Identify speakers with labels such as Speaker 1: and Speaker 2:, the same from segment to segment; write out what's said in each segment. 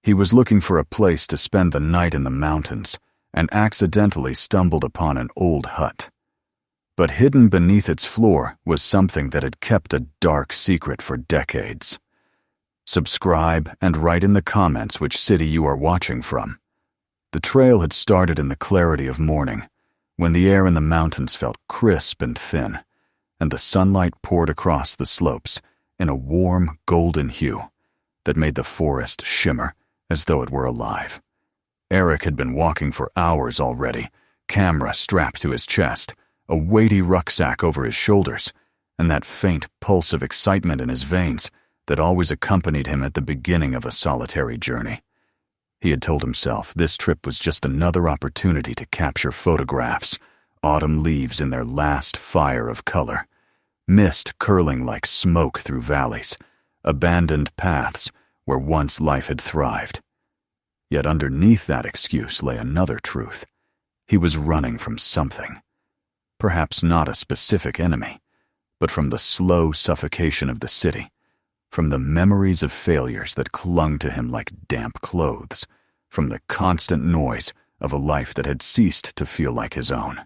Speaker 1: He was looking for a place to spend the night in the mountains and accidentally stumbled upon an old hut. But hidden beneath its floor was something that had kept a dark secret for decades. Subscribe and write in the comments which city you are watching from. The trail had started in the clarity of morning, when the air in the mountains felt crisp and thin, and the sunlight poured across the slopes in a warm golden hue that made the forest shimmer as though it were alive. Eric had been walking for hours already, camera strapped to his chest, a weighty rucksack over his shoulders, and that faint pulse of excitement in his veins that always accompanied him at the beginning of a solitary journey. He had told himself this trip was just another opportunity to capture photographs, autumn leaves in their last fire of color, mist curling like smoke through valleys, abandoned paths where once life had thrived. Yet underneath that excuse lay another truth. He was running from something. Perhaps not a specific enemy, but from the slow suffocation of the city, from the memories of failures that clung to him like damp clothes, from the constant noise of a life that had ceased to feel like his own.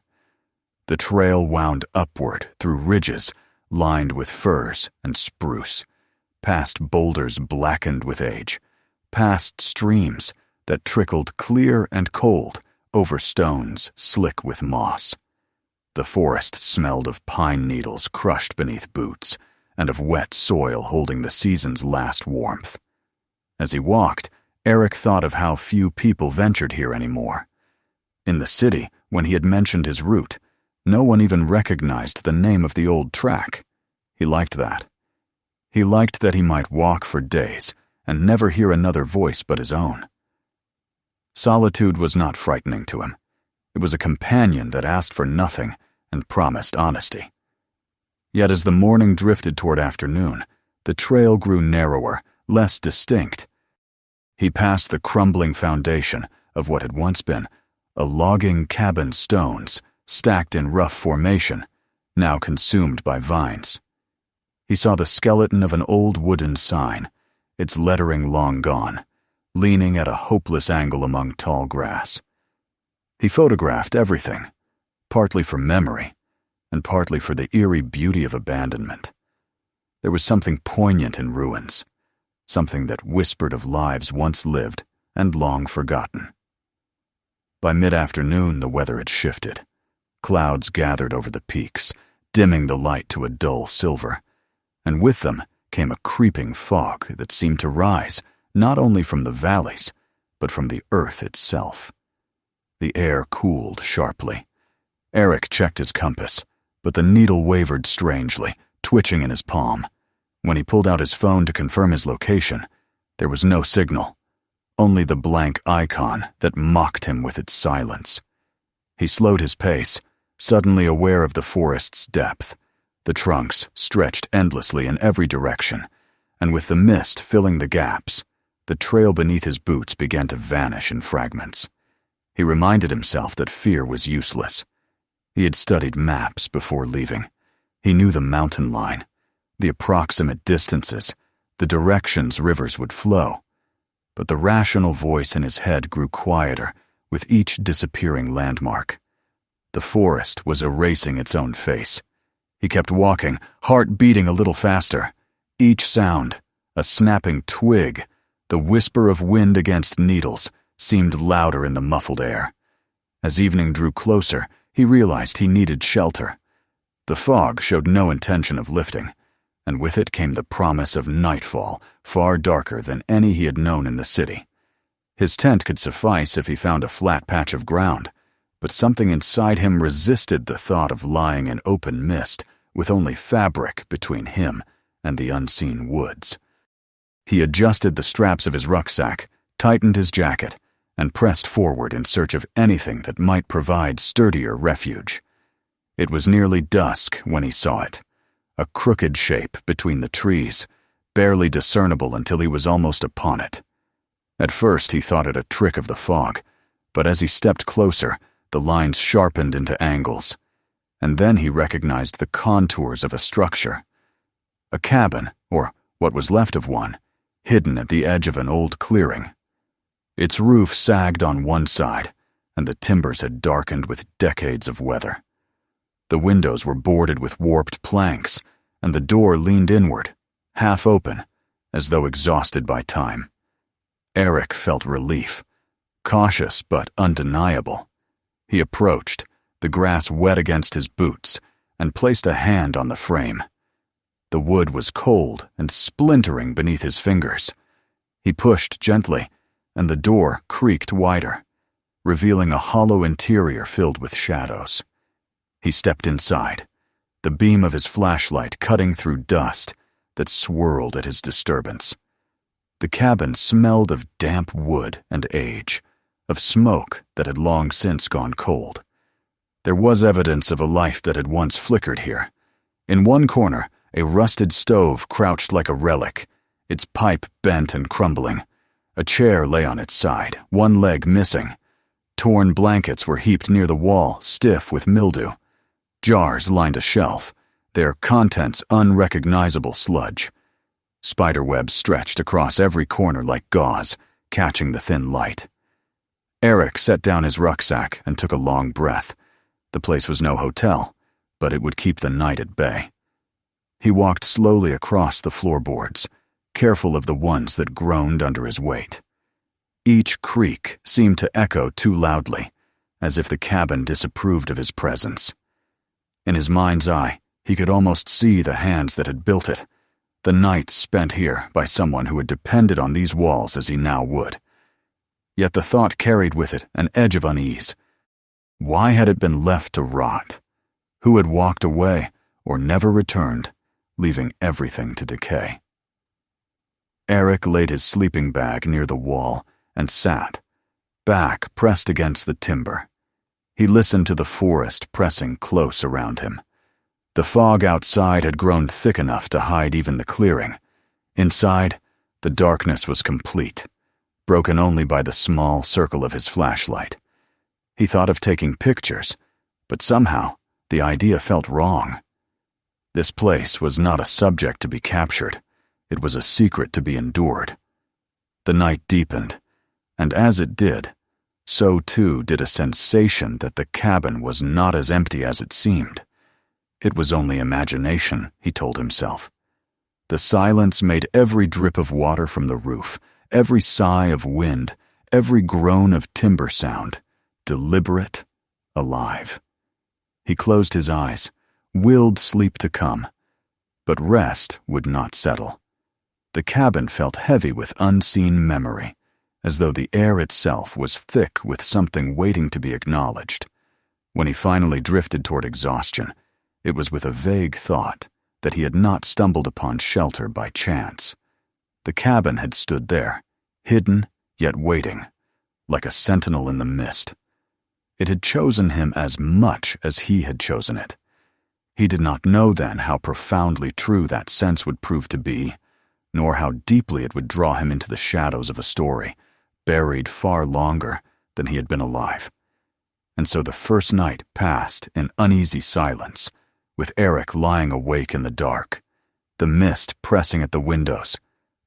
Speaker 1: The trail wound upward through ridges lined with firs and spruce, past boulders blackened with age, past streams that trickled clear and cold over stones slick with moss. The forest smelled of pine needles crushed beneath boots and of wet soil holding the season's last warmth. As he walked, Eric thought of how few people ventured here anymore. In the city, when he had mentioned his route, no one even recognized the name of the old track. He liked that. He liked that he might walk for days and never hear another voice but his own. Solitude was not frightening to him. It was a companion that asked for nothing and promised honesty. Yet as the morning drifted toward afternoon, the trail grew narrower, less distinct. He passed the crumbling foundation of what had once been a logging cabin stones stacked in rough formation, now consumed by vines. He saw the skeleton of an old wooden sign, its lettering long gone, leaning at a hopeless angle among tall grass. He photographed everything, partly for memory, and partly for the eerie beauty of abandonment. There was something poignant in ruins, something that whispered of lives once lived and long forgotten. By mid-afternoon, the weather had shifted. Clouds gathered over the peaks, dimming the light to a dull silver, and with them came a creeping fog that seemed to rise not only from the valleys, but from the earth itself. The air cooled sharply. Eric checked his compass, but the needle wavered strangely, twitching in his palm. When he pulled out his phone to confirm his location, there was no signal, only the blank icon that mocked him with its silence. He slowed his pace, suddenly aware of the forest's depth. The trunks stretched endlessly in every direction, and with the mist filling the gaps, the trail beneath his boots began to vanish in fragments. He reminded himself that fear was useless. He had studied maps before leaving. He knew the mountain line, the approximate distances, the directions rivers would flow. But the rational voice in his head grew quieter with each disappearing landmark. The forest was erasing its own face. He kept walking, heart beating a little faster. Each sound, a snapping twig, the whisper of wind against needles, seemed louder in the muffled air. As evening drew closer, he realized he needed shelter. The fog showed no intention of lifting, and with it came the promise of nightfall, far darker than any he had known in the city. His tent could suffice if he found a flat patch of ground, but something inside him resisted the thought of lying in open mist with only fabric between him and the unseen woods. He adjusted the straps of his rucksack, tightened his jacket, and pressed forward in search of anything that might provide sturdier refuge. It was nearly dusk when he saw it, a crooked shape between the trees, barely discernible until he was almost upon it. At first he thought it a trick of the fog, but as he stepped closer, the lines sharpened into angles, and then he recognized the contours of a structure. A cabin, or what was left of one, hidden at the edge of an old clearing. Its roof sagged on one side, and the timbers had darkened with decades of weather. The windows were boarded with warped planks, and the door leaned inward, half open, as though exhausted by time. Eric felt relief, cautious but undeniable. He approached, the grass wet against his boots, and placed a hand on the frame. The wood was cold and splintering beneath his fingers. He pushed gently, and the door creaked wider, revealing a hollow interior filled with shadows. He stepped inside, the beam of his flashlight cutting through dust that swirled at his disturbance. The cabin smelled of damp wood and age, of smoke that had long since gone cold. There was evidence of a life that had once flickered here. In one corner, a rusted stove crouched like a relic, its pipe bent and crumbling. A chair lay on its side, one leg missing. Torn blankets were heaped near the wall, stiff with mildew. Jars lined a shelf, their contents unrecognizable sludge. Spiderwebs stretched across every corner like gauze, catching the thin light. Eric set down his rucksack and took a long breath. The place was no hotel, but it would keep the night at bay. He walked slowly across the floorboards, careful of the ones that groaned under his weight. Each creak seemed to echo too loudly, as if the cabin disapproved of his presence. In his mind's eye, he could almost see the hands that had built it, the nights spent here by someone who had depended on these walls as he now would. Yet the thought carried with it an edge of unease. Why had it been left to rot? Who had walked away or never returned, leaving everything to decay? Eric laid his sleeping bag near the wall and sat, back pressed against the timber. He listened to the forest pressing close around him. The fog outside had grown thick enough to hide even the clearing. Inside, the darkness was complete, broken only by the small circle of his flashlight. He thought of taking pictures, but somehow the idea felt wrong. This place was not a subject to be captured. It was a secret to be endured. The night deepened, and as it did, so too did a sensation that the cabin was not as empty as it seemed. It was only imagination, he told himself. The silence made every drip of water from the roof, every sigh of wind, every groan of timber sound, deliberate, alive. He closed his eyes, willed sleep to come, but rest would not settle. The cabin felt heavy with unseen memory, as though the air itself was thick with something waiting to be acknowledged. When he finally drifted toward exhaustion, it was with a vague thought that he had not stumbled upon shelter by chance. The cabin had stood there, hidden yet waiting, like a sentinel in the mist. It had chosen him as much as he had chosen it. He did not know then how profoundly true that sense would prove to be, nor how deeply it would draw him into the shadows of a story, buried far longer than he had been alive. And so the first night passed in uneasy silence, with Eric lying awake in the dark, the mist pressing at the windows,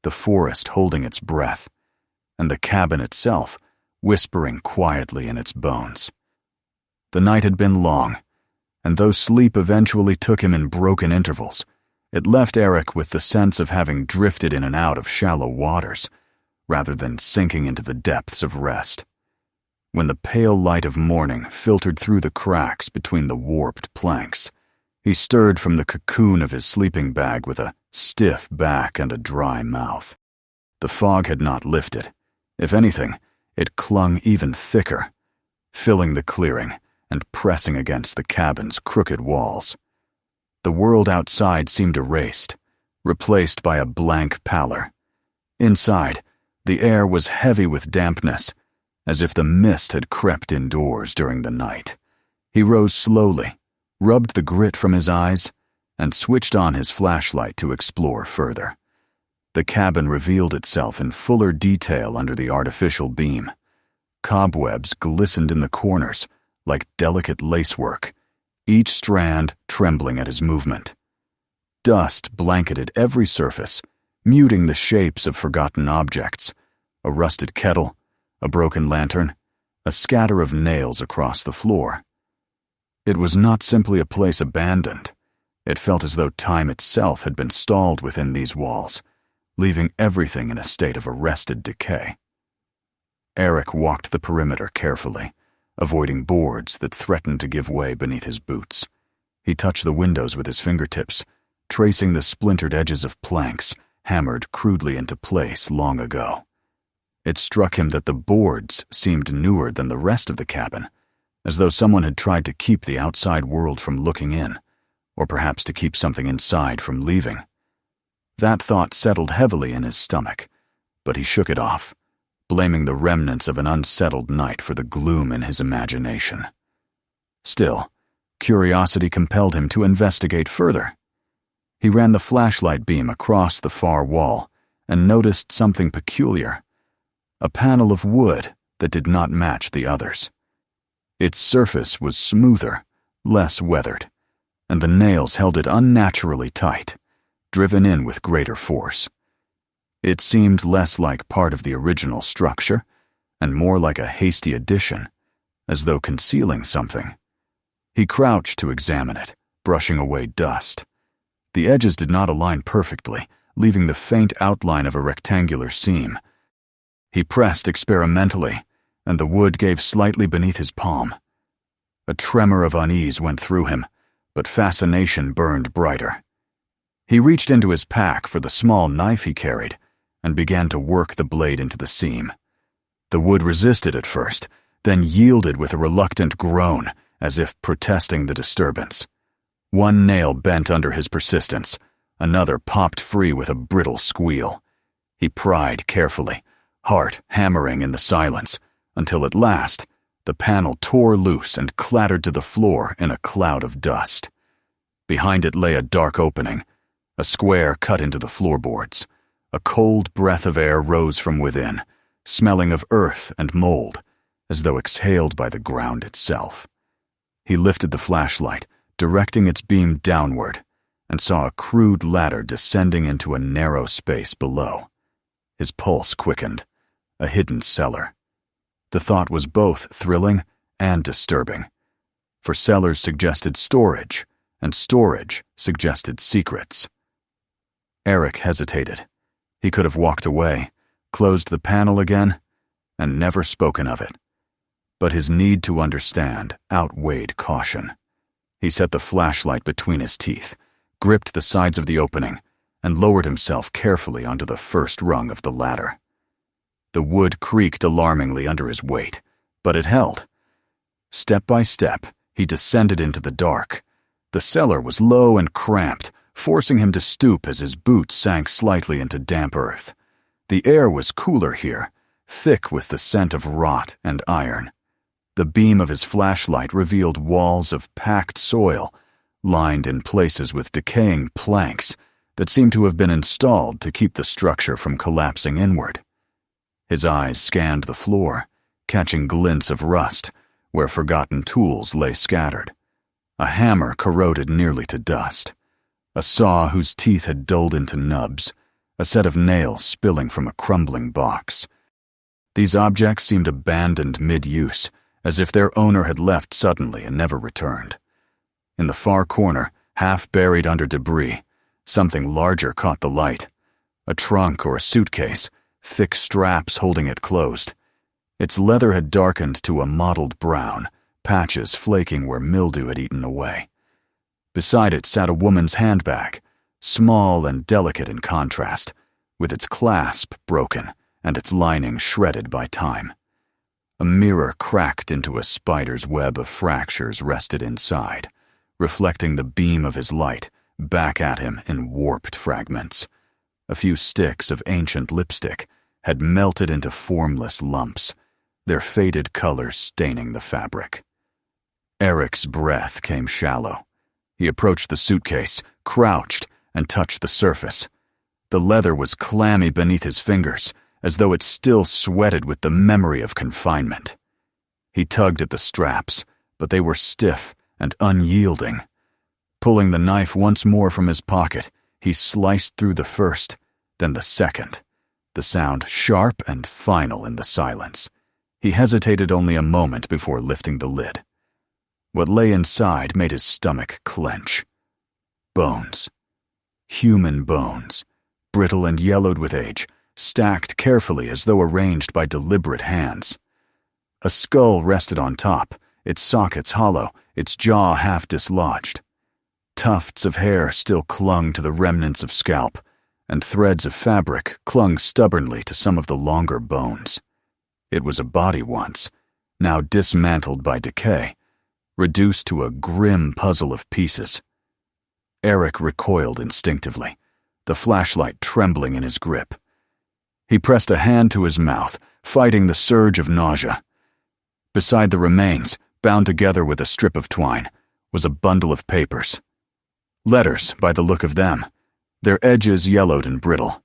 Speaker 1: the forest holding its breath, and the cabin itself whispering quietly in its bones. The night had been long, and though sleep eventually took him in broken intervals, it left Eric with the sense of having drifted in and out of shallow waters, rather than sinking into the depths of rest. When the pale light of morning filtered through the cracks between the warped planks, he stirred from the cocoon of his sleeping bag with a stiff back and a dry mouth. The fog had not lifted. If anything, it clung even thicker, filling the clearing and pressing against the cabin's crooked walls. The world outside seemed erased, replaced by a blank pallor. Inside, the air was heavy with dampness, as if the mist had crept indoors during the night. He rose slowly, rubbed the grit from his eyes, and switched on his flashlight to explore further. The cabin revealed itself in fuller detail under the artificial beam. Cobwebs glistened in the corners, like delicate lacework, each strand trembling at his movement. Dust blanketed every surface, muting the shapes of forgotten objects, a rusted kettle, a broken lantern, a scatter of nails across the floor. It was not simply a place abandoned. It felt as though time itself had been stalled within these walls, leaving everything in a state of arrested decay. Eric walked the perimeter carefully, avoiding boards that threatened to give way beneath his boots. He touched the windows with his fingertips, tracing the splintered edges of planks hammered crudely into place long ago. It struck him that the boards seemed newer than the rest of the cabin, as though someone had tried to keep the outside world from looking in, or perhaps to keep something inside from leaving. That thought settled heavily in his stomach, but he shook it off, blaming the remnants of an unsettled night for the gloom in his imagination. Still, curiosity compelled him to investigate further. He ran the flashlight beam across the far wall and noticed something peculiar: a panel of wood that did not match the others. Its surface was smoother, less weathered, and the nails held it unnaturally tight, driven in with greater force. It seemed less like part of the original structure and more like a hasty addition, as though concealing something. He crouched to examine it, brushing away dust. The edges did not align perfectly, leaving the faint outline of a rectangular seam. He pressed experimentally, and the wood gave slightly beneath his palm. A tremor of unease went through him, but fascination burned brighter. He reached into his pack for the small knife he carried and began to work the blade into the seam. The wood resisted at first, then yielded with a reluctant groan, as if protesting the disturbance. One nail bent under his persistence, another popped free with a brittle squeal. He pried carefully, heart hammering in the silence, until at last the panel tore loose and clattered to the floor in a cloud of dust. Behind it lay a dark opening, a square cut into the floorboards. A cold breath of air rose from within, smelling of earth and mold, as though exhaled by the ground itself. He lifted the flashlight, directing its beam downward, and saw a crude ladder descending into a narrow space below. His pulse quickened. A hidden cellar. The thought was both thrilling and disturbing, for cellars suggested storage, and storage suggested secrets. Eric hesitated. He could have walked away, closed the panel again, and never spoken of it. But his need to understand outweighed caution. He set the flashlight between his teeth, gripped the sides of the opening, and lowered himself carefully onto the first rung of the ladder. The wood creaked alarmingly under his weight, but it held. Step by step, he descended into the dark. The cellar was low and cramped, forcing him to stoop as his boots sank slightly into damp earth. The air was cooler here, thick with the scent of rot and iron. The beam of his flashlight revealed walls of packed soil, lined in places with decaying planks that seemed to have been installed to keep the structure from collapsing inward. His eyes scanned the floor, catching glints of rust where forgotten tools lay scattered. A hammer corroded nearly to dust, a saw whose teeth had dulled into nubs, a set of nails spilling from a crumbling box. These objects seemed abandoned mid-use, as if their owner had left suddenly and never returned. In the far corner, half buried under debris, something larger caught the light. A trunk or a suitcase, thick straps holding it closed. Its leather had darkened to a mottled brown, patches flaking where mildew had eaten away. Beside it sat a woman's handbag, small and delicate in contrast, with its clasp broken and its lining shredded by time. A mirror cracked into a spider's web of fractures rested inside, reflecting the beam of his light back at him in warped fragments. A few sticks of ancient lipstick had melted into formless lumps, their faded colors staining the fabric. Eric's breath came shallow. He approached the suitcase, crouched, and touched the surface. The leather was clammy beneath his fingers, as though it still sweated with the memory of confinement. He tugged at the straps, but they were stiff and unyielding. Pulling the knife once more from his pocket, he sliced through the first, then the second, the sound sharp and final in the silence. He hesitated only a moment before lifting the lid. What lay inside made his stomach clench. Bones. Human bones, brittle and yellowed with age, stacked carefully as though arranged by deliberate hands. A skull rested on top, its sockets hollow, its jaw half dislodged. Tufts of hair still clung to the remnants of scalp, and threads of fabric clung stubbornly to some of the longer bones. It was a body once, now dismantled by decay, reduced to a grim puzzle of pieces. Eric recoiled instinctively, the flashlight trembling in his grip. He pressed a hand to his mouth, fighting the surge of nausea. Beside the remains, bound together with a strip of twine, was a bundle of papers. Letters, by the look of them, their edges yellowed and brittle.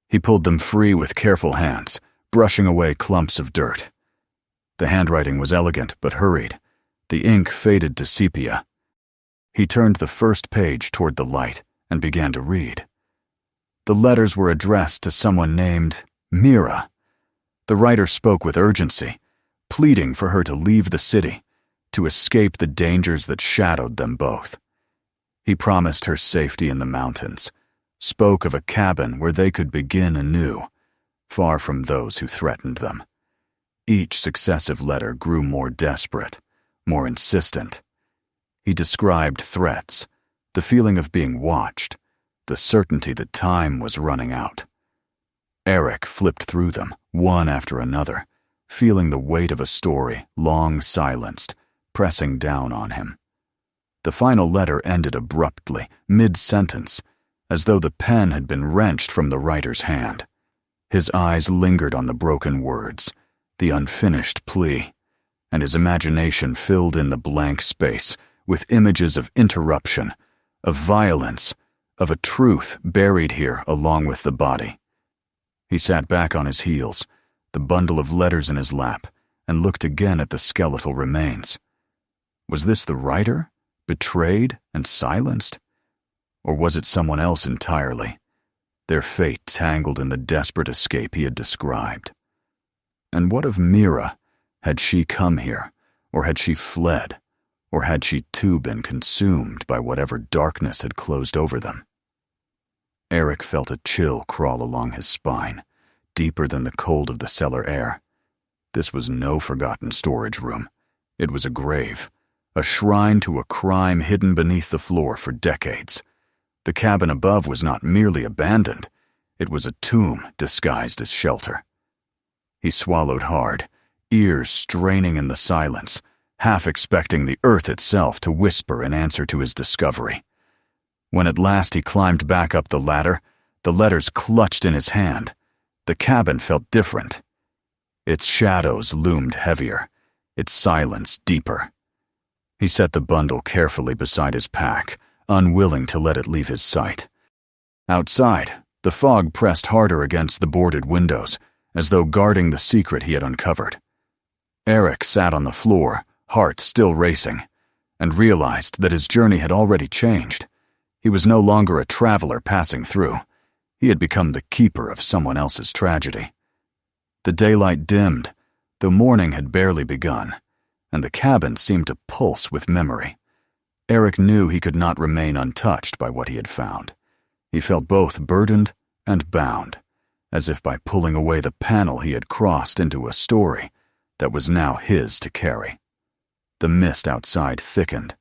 Speaker 1: He pulled them free with careful hands, brushing away clumps of dirt. The handwriting was elegant but hurried. The ink faded to sepia. He turned the first page toward the light and began to read. The letters were addressed to someone named Mira. The writer spoke with urgency, pleading for her to leave the city, to escape the dangers that shadowed them both. He promised her safety in the mountains, spoke of a cabin where they could begin anew, far from those who threatened them. Each successive letter grew more desperate, more insistent. He described threats, the feeling of being watched, the certainty that time was running out. Eric flipped through them, one after another, feeling the weight of a story, long silenced, pressing down on him. The final letter ended abruptly, mid-sentence, as though the pen had been wrenched from the writer's hand. His eyes lingered on the broken words, the unfinished plea, and his imagination filled in the blank space with images of interruption, of violence, of a truth buried here along with the body. He sat back on his heels, the bundle of letters in his lap, and looked again at the skeletal remains. Was this the writer, betrayed and silenced? Or was it someone else entirely, their fate tangled in the desperate escape he had described? And what of Mira? Had she come here, or had she fled? Or had she too been consumed by whatever darkness had closed over them? Eric felt a chill crawl along his spine, deeper than the cold of the cellar air. This was no forgotten storage room. It was a grave, a shrine to a crime hidden beneath the floor for decades. The cabin above was not merely abandoned. It was a tomb disguised as shelter. He swallowed hard, ears straining in the silence, half expecting the earth itself to whisper in answer to his discovery. When at last he climbed back up the ladder, the letters clutched in his hand. The cabin felt different. Its shadows loomed heavier, its silence deeper. He set the bundle carefully beside his pack, unwilling to let it leave his sight. Outside, the fog pressed harder against the boarded windows, as though guarding the secret he had uncovered. Eric sat on the floor, heart still racing, and realized that his journey had already changed. He was no longer a traveler passing through. He had become the keeper of someone else's tragedy. The daylight dimmed, though morning had barely begun, and the cabin seemed to pulse with memory. Eric knew he could not remain untouched by what he had found. He felt both burdened and bound, as if by pulling away the panel he had crossed into a story that was now his to carry. The mist outside thickened.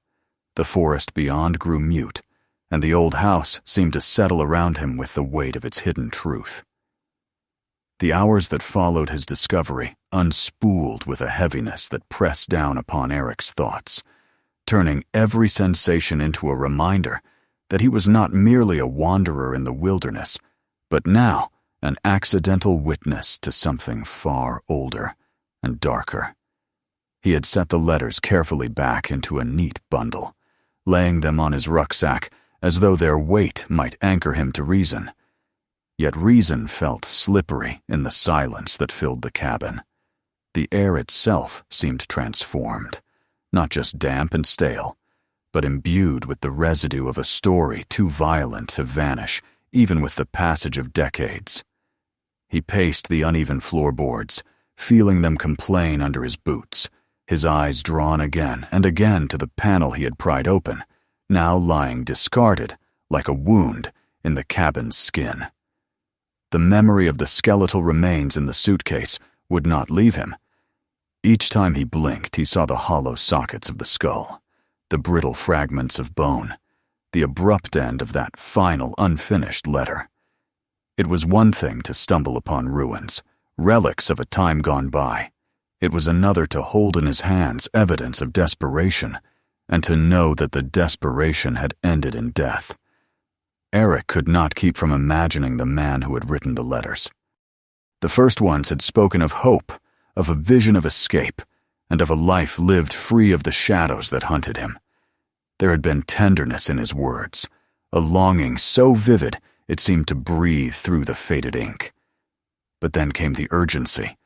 Speaker 1: The forest beyond grew mute, and the old house seemed to settle around him with the weight of its hidden truth. The hours that followed his discovery unspooled with a heaviness that pressed down upon Eric's thoughts, turning every sensation into a reminder that he was not merely a wanderer in the wilderness, but now an accidental witness to something far older and darker. He had set the letters carefully back into a neat bundle, laying them on his rucksack as though their weight might anchor him to reason. Yet reason felt slippery in the silence that filled the cabin. The air itself seemed transformed, not just damp and stale, but imbued with the residue of a story too violent to vanish, even with the passage of decades. He paced the uneven floorboards, feeling them complain under his boots, his eyes drawn again and again to the panel he had pried open, now lying discarded, like a wound, in the cabin's skin. The memory of the skeletal remains in the suitcase would not leave him. Each time he blinked, he saw the hollow sockets of the skull, the brittle fragments of bone, the abrupt end of that final, unfinished letter. It was one thing to stumble upon ruins, relics of a time gone by. It was another to hold in his hands evidence of desperation, and to know that the desperation had ended in death. Eric could not keep from imagining the man who had written the letters. The first ones had spoken of hope, of a vision of escape, and of a life lived free of the shadows that hunted him. There had been tenderness in his words, a longing so vivid it seemed to breathe through the faded ink. But then came the urgency,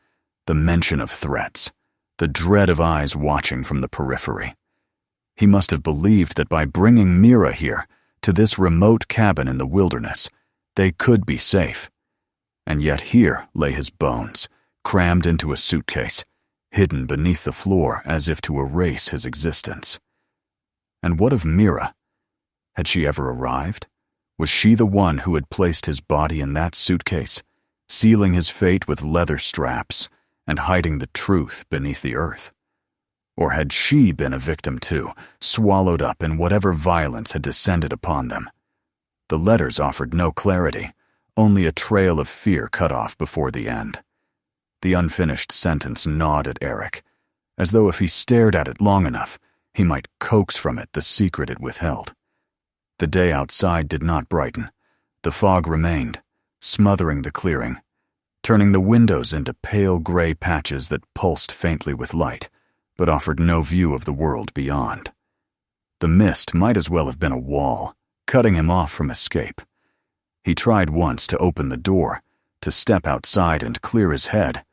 Speaker 1: the mention of threats, the dread of eyes watching from the periphery. He must have believed that by bringing Mira here, to this remote cabin in the wilderness, they could be safe. And yet here lay his bones, crammed into a suitcase, hidden beneath the floor as if to erase his existence. And what of Mira? Had she ever arrived? Was she the one who had placed his body in that suitcase, sealing his fate with leather straps and hiding the truth beneath the earth? Or had she been a victim too, swallowed up in whatever violence had descended upon them? The letters offered no clarity, only a trail of fear cut off before the end. The unfinished sentence gnawed at Eric, as though if he stared at it long enough, he might coax from it the secret it withheld. The day outside did not brighten. The fog remained, smothering the clearing, turning the windows into pale gray patches that pulsed faintly with light, but offered no view of the world beyond. The mist might as well have been a wall, cutting him off from escape. He tried once to open the door, to step outside and clear his head,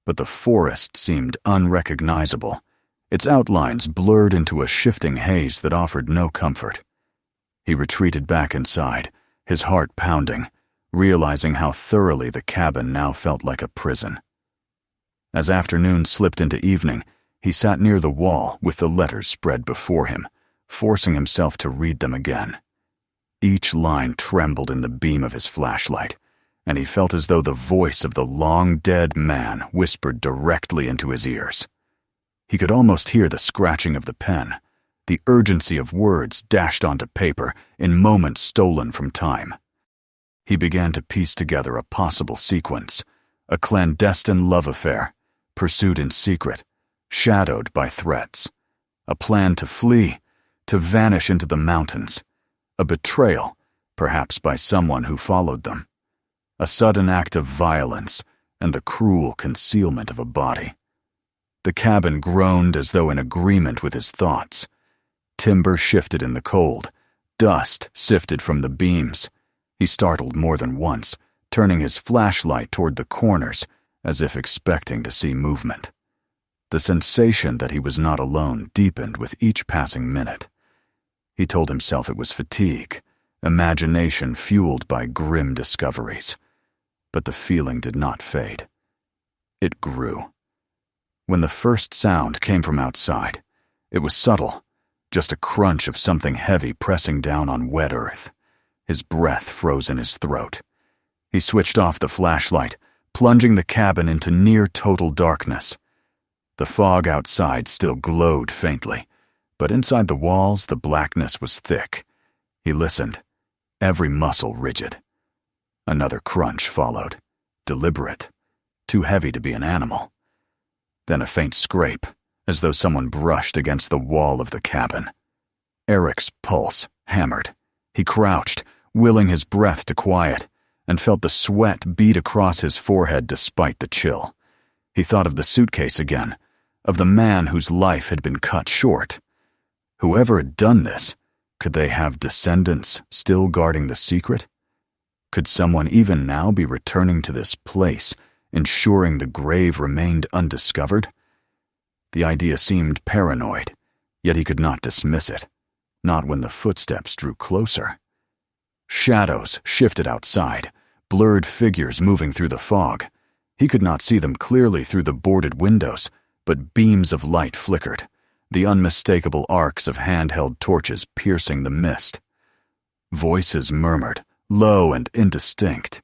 Speaker 1: but the forest seemed unrecognizable, its outlines blurred into a shifting haze that offered no comfort. He retreated back inside, his heart pounding, realizing how thoroughly the cabin now felt like a prison. As afternoon slipped into evening, he sat near the wall with the letters spread before him, forcing himself to read them again. Each line trembled in the beam of his flashlight, and he felt as though the voice of the long-dead man whispered directly into his ears. He could almost hear the scratching of the pen, the urgency of words dashed onto paper in moments stolen from time. He began to piece together a possible sequence, a clandestine love affair, pursued in secret, shadowed by threats, a plan to flee, to vanish into the mountains, a betrayal, perhaps by someone who followed them, a sudden act of violence, and the cruel concealment of a body. The cabin groaned as though in agreement with his thoughts. Timber shifted in the cold, dust sifted from the beams. He startled more than once, turning his flashlight toward the corners as if expecting to see movement. The sensation that he was not alone deepened with each passing minute. He told himself it was fatigue, imagination fueled by grim discoveries. But the feeling did not fade. It grew. When the first sound came from outside, it was subtle, just a crunch of something heavy pressing down on wet earth. His breath froze in his throat. He switched off the flashlight, plunging the cabin into near-total darkness. The fog outside still glowed faintly, but inside the walls the blackness was thick. He listened, every muscle rigid. Another crunch followed, deliberate, too heavy to be an animal. Then a faint scrape, as though someone brushed against the wall of the cabin. Eric's pulse hammered. He crouched, willing his breath to quiet, and felt the sweat beat across his forehead despite the chill. He thought of the suitcase again, of the man whose life had been cut short. Whoever had done this, could they have descendants still guarding the secret? Could someone even now be returning to this place, ensuring the grave remained undiscovered? The idea seemed paranoid, yet he could not dismiss it, not when the footsteps drew closer. Shadows shifted outside, blurred figures moving through the fog. He could not see them clearly through the boarded windows, but beams of light flickered, the unmistakable arcs of handheld torches piercing the mist. Voices murmured, low and indistinct.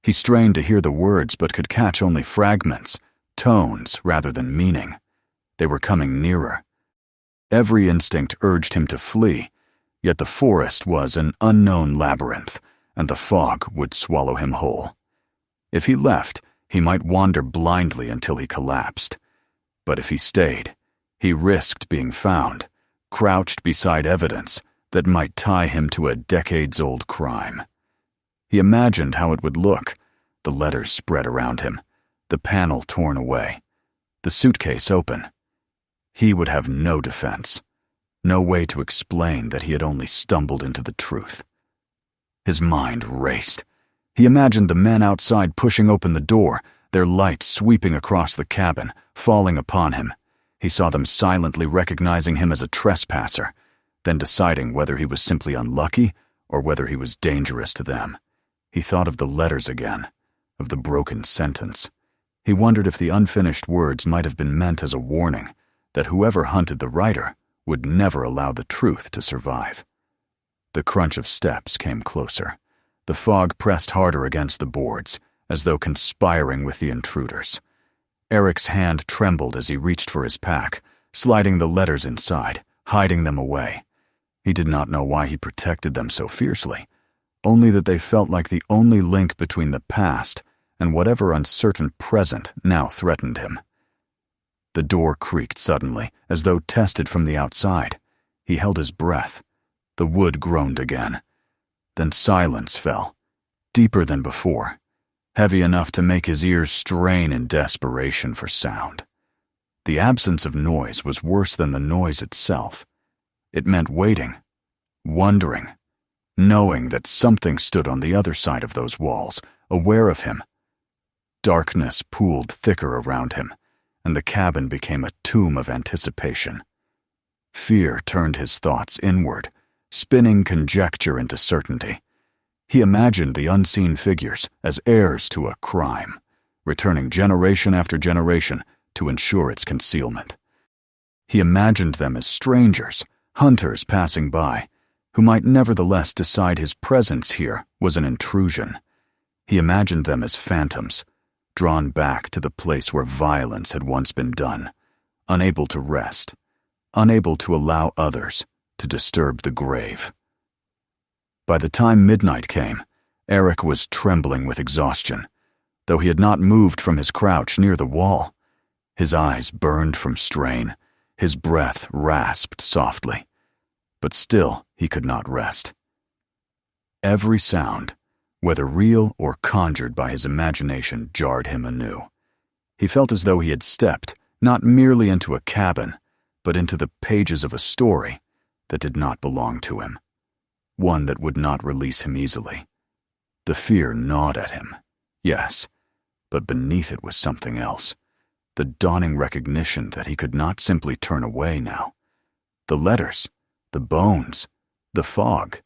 Speaker 1: He strained to hear the words but could catch only fragments, tones rather than meaning. They were coming nearer. Every instinct urged him to flee, yet the forest was an unknown labyrinth, and the fog would swallow him whole. If he left, he might wander blindly until he collapsed. But if he stayed, he risked being found, crouched beside evidence that might tie him to a decades-old crime. He imagined how it would look, the letters spread around him, the panel torn away, the suitcase open. He would have no defense, no way to explain that he had only stumbled into the truth. His mind raced. He imagined the men outside pushing open the door, their lights sweeping across the cabin, falling upon him. He saw them silently recognizing him as a trespasser, then deciding whether he was simply unlucky or whether he was dangerous to them. He thought of the letters again, of the broken sentence. He wondered if the unfinished words might have been meant as a warning that whoever hunted the writer would never allow the truth to survive. The crunch of steps came closer. The fog pressed harder against the boards, as though conspiring with the intruders. Eric's hand trembled as he reached for his pack, sliding the letters inside, hiding them away. He did not know why he protected them so fiercely, only that they felt like the only link between the past and whatever uncertain present now threatened him. The door creaked suddenly, as though tested from the outside. He held his breath. The wood groaned again. Then silence fell, deeper than before, heavy enough to make his ears strain in desperation for sound. The absence of noise was worse than the noise itself. It meant waiting, wondering, knowing that something stood on the other side of those walls, aware of him. Darkness pooled thicker around him, and the cabin became a tomb of anticipation. Fear turned his thoughts inward, spinning conjecture into certainty. He imagined the unseen figures as heirs to a crime, returning generation after generation to ensure its concealment. He imagined them as strangers, hunters passing by, who might nevertheless decide his presence here was an intrusion. He imagined them as phantoms, drawn back to the place where violence had once been done, unable to rest, unable to allow others to disturb the grave. By the time midnight came, Eric was trembling with exhaustion, though he had not moved from his crouch near the wall. His eyes burned from strain, his breath rasped softly, but still he could not rest. Every sound, whether real or conjured by his imagination, jarred him anew. He felt as though he had stepped not merely into a cabin, but into the pages of a story that did not belong to him, one that would not release him easily. The fear gnawed at him, yes, but beneath it was something else, the dawning recognition that he could not simply turn away now. The letters, the bones, the fog,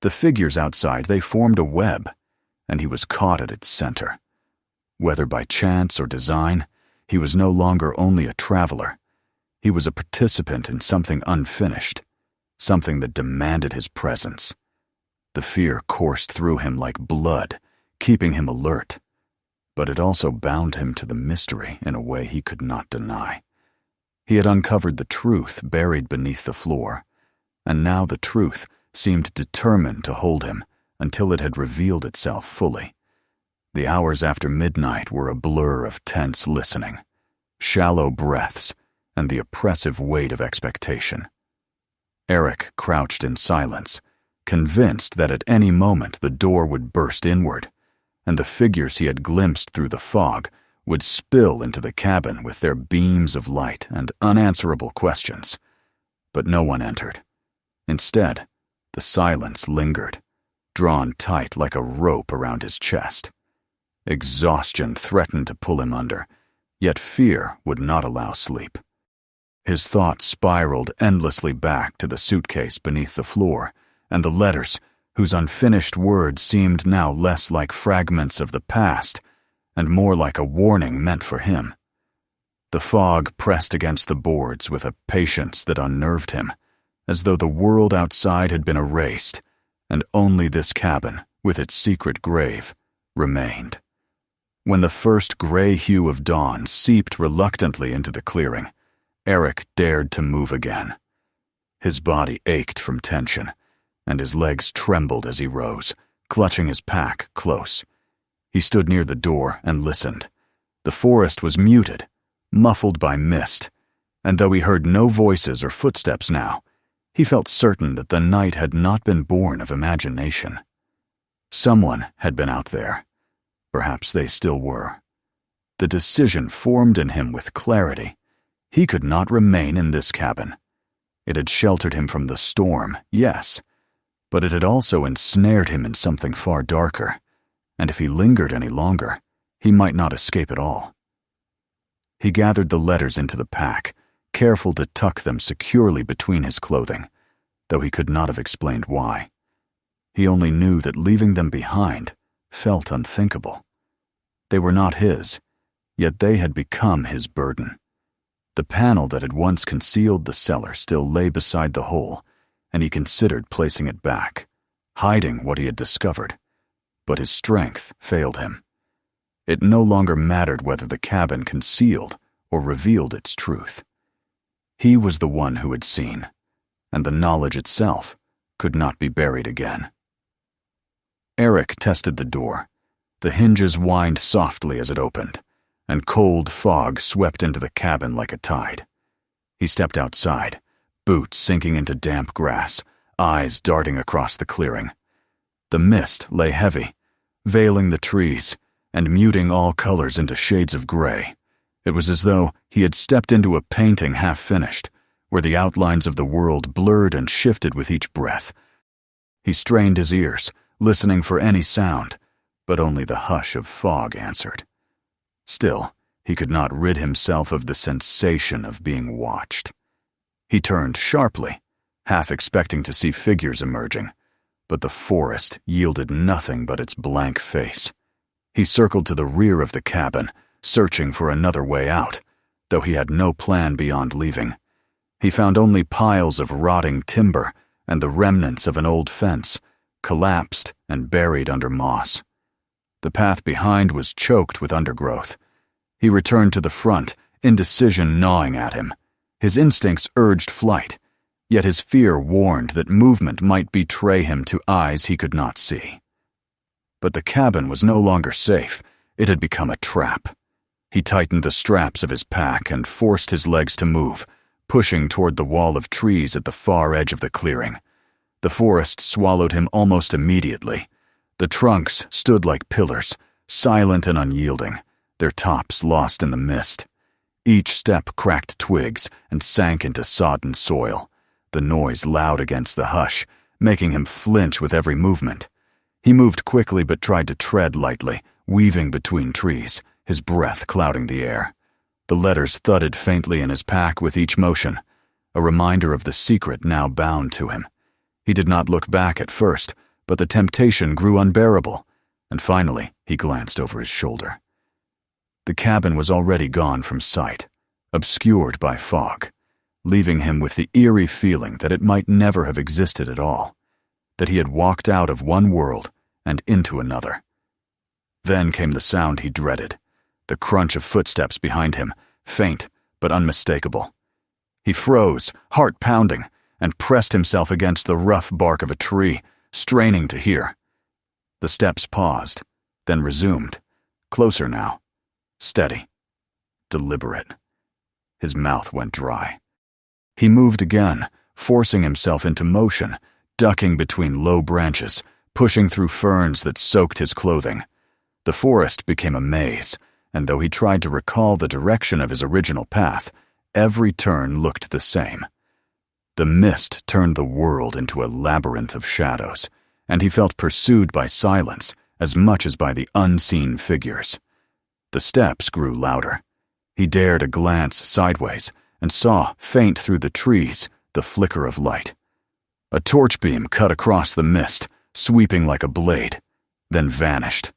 Speaker 1: the figures outside, they formed a web, and he was caught at its center. Whether by chance or design, he was no longer only a traveler. He was a participant in something unfinished, something that demanded his presence. The fear coursed through him like blood, keeping him alert, but it also bound him to the mystery in a way he could not deny. He had uncovered the truth buried beneath the floor, and now the truth seemed determined to hold him until it had revealed itself fully. The hours after midnight were a blur of tense listening, shallow breaths, and the oppressive weight of expectation. Eric crouched in silence, convinced that at any moment the door would burst inward, and the figures he had glimpsed through the fog would spill into the cabin with their beams of light and unanswerable questions. But no one entered. Instead, the silence lingered, drawn tight like a rope around his chest. Exhaustion threatened to pull him under, yet fear would not allow sleep. His thoughts spiraled endlessly back to the suitcase beneath the floor and the letters, whose unfinished words seemed now less like fragments of the past and more like a warning meant for him. The fog pressed against the boards with a patience that unnerved him, as though the world outside had been erased, and only this cabin, with its secret grave, remained. When the first gray hue of dawn seeped reluctantly into the clearing, Eric dared to move again. His body ached from tension, and his legs trembled as he rose, clutching his pack close. He stood near the door and listened. The forest was muted, muffled by mist, and though he heard no voices or footsteps now, he felt certain that the night had not been born of imagination. Someone had been out there. Perhaps they still were. The decision formed in him with clarity. He could not remain in this cabin. It had sheltered him from the storm, yes, but it had also ensnared him in something far darker, and if he lingered any longer, he might not escape at all. He gathered the letters into the pack, careful to tuck them securely between his clothing, though he could not have explained why. He only knew that leaving them behind felt unthinkable. They were not his, yet they had become his burden. The panel that had once concealed the cellar still lay beside the hole, and he considered placing it back, hiding what he had discovered. But his strength failed him. It no longer mattered whether the cabin concealed or revealed its truth. He was the one who had seen, and the knowledge itself could not be buried again. Eric tested the door. The hinges whined softly as it opened, and cold fog swept into the cabin like a tide. He stepped outside, boots sinking into damp grass, eyes darting across the clearing. The mist lay heavy, veiling the trees and muting all colors into shades of gray. It was as though he had stepped into a painting half-finished, where the outlines of the world blurred and shifted with each breath. He strained his ears, listening for any sound, but only the hush of fog answered. Still, he could not rid himself of the sensation of being watched. He turned sharply, half expecting to see figures emerging, but the forest yielded nothing but its blank face. He circled to the rear of the cabin, searching for another way out, though he had no plan beyond leaving. He found only piles of rotting timber and the remnants of an old fence, collapsed and buried under moss. The path behind was choked with undergrowth. He returned to the front, indecision gnawing at him. His instincts urged flight, yet his fear warned that movement might betray him to eyes he could not see. But the cabin was no longer safe. It had become a trap. He tightened the straps of his pack and forced his legs to move, pushing toward the wall of trees at the far edge of the clearing. The forest swallowed him almost immediately. The trunks stood like pillars, silent and unyielding, their tops lost in the mist. Each step cracked twigs and sank into sodden soil, the noise loud against the hush, making him flinch with every movement. He moved quickly but tried to tread lightly, weaving between trees, his breath clouding the air. The letters thudded faintly in his pack with each motion, a reminder of the secret now bound to him. He did not look back at first, but the temptation grew unbearable, and finally he glanced over his shoulder. The cabin was already gone from sight, obscured by fog, leaving him with the eerie feeling that it might never have existed at all, that he had walked out of one world and into another. Then came the sound he dreaded, the crunch of footsteps behind him, faint but unmistakable. He froze, heart pounding, and pressed himself against the rough bark of a tree, straining to hear. The steps paused, then resumed, closer now, steady, deliberate. His mouth went dry. He moved again, forcing himself into motion, ducking between low branches, pushing through ferns that soaked his clothing. The forest became a maze, and though he tried to recall the direction of his original path, every turn looked the same. The mist turned the world into a labyrinth of shadows, and he felt pursued by silence as much as by the unseen figures. The steps grew louder. He dared a glance sideways and saw, faint through the trees, the flicker of light. A torch beam cut across the mist, sweeping like a blade, then vanished.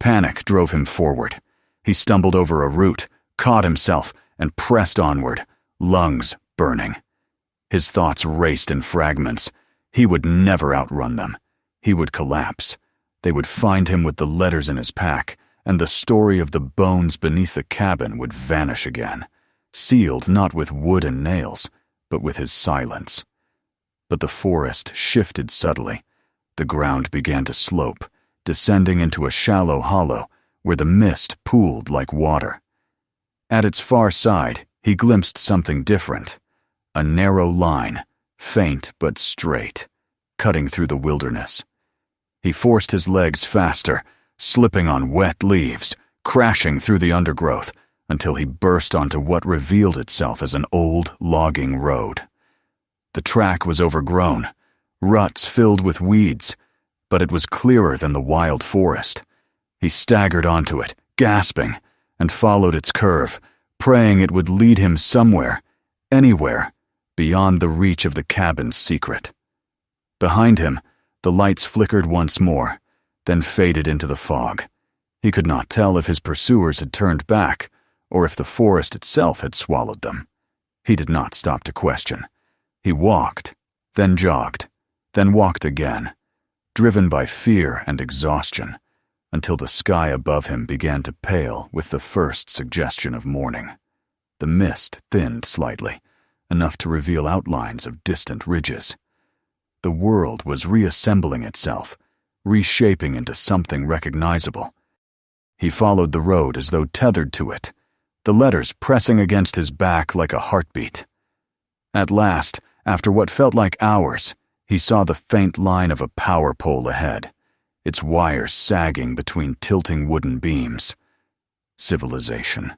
Speaker 1: Panic drove him forward. He stumbled over a root, caught himself, and pressed onward, lungs burning. His thoughts raced in fragments. He would never outrun them. He would collapse. They would find him with the letters in his pack, and the story of the bones beneath the cabin would vanish again, sealed not with wood and nails, but with his silence. But the forest shifted subtly. The ground began to slope, descending into a shallow hollow where the mist pooled like water. At its far side, he glimpsed something different. A narrow line, faint but straight, cutting through the wilderness. He forced his legs faster, slipping on wet leaves, crashing through the undergrowth, until he burst onto what revealed itself as an old logging road. The track was overgrown, ruts filled with weeds, but it was clearer than the wild forest. He staggered onto it, gasping, and followed its curve, praying it would lead him somewhere, anywhere, beyond the reach of the cabin's secret. Behind him, the lights flickered once more, then faded into the fog. He could not tell if his pursuers had turned back, or if the forest itself had swallowed them. He did not stop to question. He walked, then jogged, then walked again, driven by fear and exhaustion, until the sky above him began to pale with the first suggestion of morning. The mist thinned slightly, enough to reveal outlines of distant ridges. The world was reassembling itself, reshaping into something recognizable. He followed the road as though tethered to it, the letters pressing against his back like a heartbeat. At last, after what felt like hours, he saw the faint line of a power pole ahead, its wires sagging between tilting wooden beams. Civilization.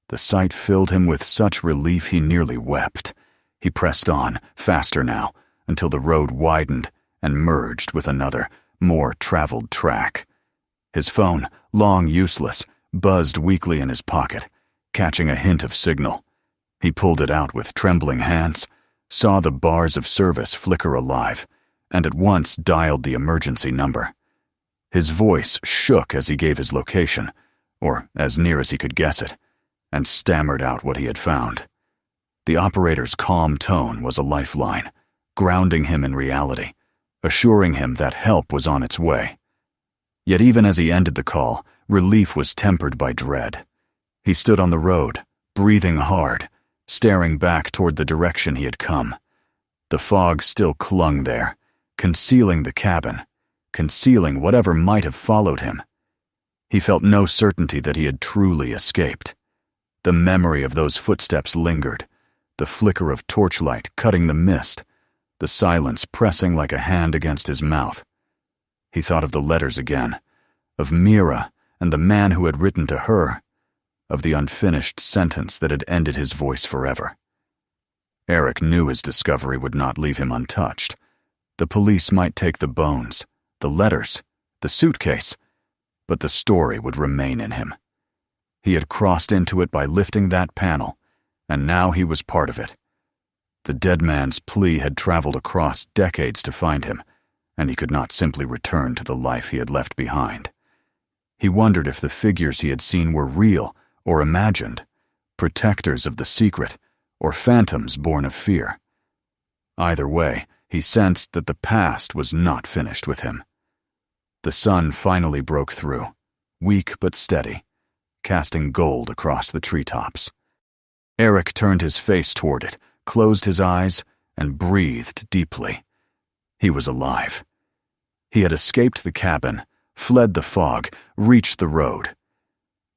Speaker 1: The sight filled him with such relief he nearly wept. He pressed on, faster now, until the road widened and merged with another, more traveled track. His phone, long useless, buzzed weakly in his pocket, catching a hint of signal. He pulled it out with trembling hands, saw the bars of service flicker alive, and at once dialed the emergency number. His voice shook as he gave his location, or as near as he could guess it, and stammered out what he had found. The operator's calm tone was a lifeline, grounding him in reality, assuring him that help was on its way. Yet even as he ended the call, relief was tempered by dread. He stood on the road, breathing hard, staring back toward the direction he had come. The fog still clung there, concealing the cabin, concealing whatever might have followed him. He felt no certainty that he had truly escaped. The memory of those footsteps lingered, the flicker of torchlight cutting the mist, the silence pressing like a hand against his mouth. He thought of the letters again, of Mira and the man who had written to her, of the unfinished sentence that had ended his voice forever. Eric knew his discovery would not leave him untouched. The police might take the bones, the letters, the suitcase, but the story would remain in him. He had crossed into it by lifting that panel, and now he was part of it. The dead man's plea had traveled across decades to find him, and he could not simply return to the life he had left behind. He wondered if the figures he had seen were real or imagined, protectors of the secret, or phantoms born of fear. Either way, he sensed that the past was not finished with him. The sun finally broke through, weak but steady, casting gold across the treetops. Eric turned his face toward it, closed his eyes, and breathed deeply. He was alive. He had escaped the cabin, fled the fog, reached the road.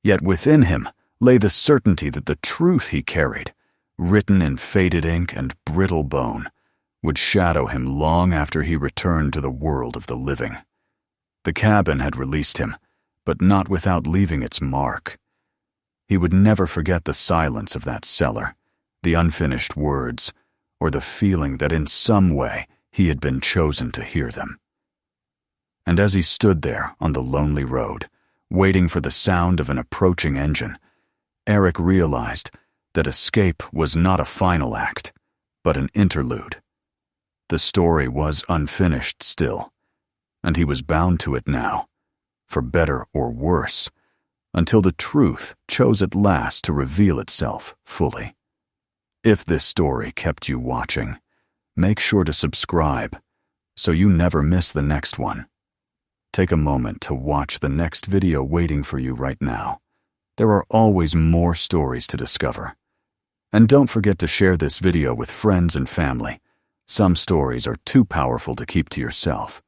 Speaker 1: Yet within him lay the certainty that the truth he carried, written in faded ink and brittle bone, would shadow him long after he returned to the world of the living. The cabin had released him, but not without leaving its mark. He would never forget the silence of that cellar, the unfinished words, or the feeling that in some way he had been chosen to hear them. And as he stood there on the lonely road, waiting for the sound of an approaching engine, Eric realized that escape was not a final act, but an interlude. The story was unfinished still, and he was bound to it now, for better or worse, until the truth chose at last to reveal itself fully. If this story kept you watching, make sure to subscribe so you never miss the next one. Take a moment to watch the next video waiting for you right now. There are always more stories to discover. And don't forget to share this video with friends and family. Some stories are too powerful to keep to yourself.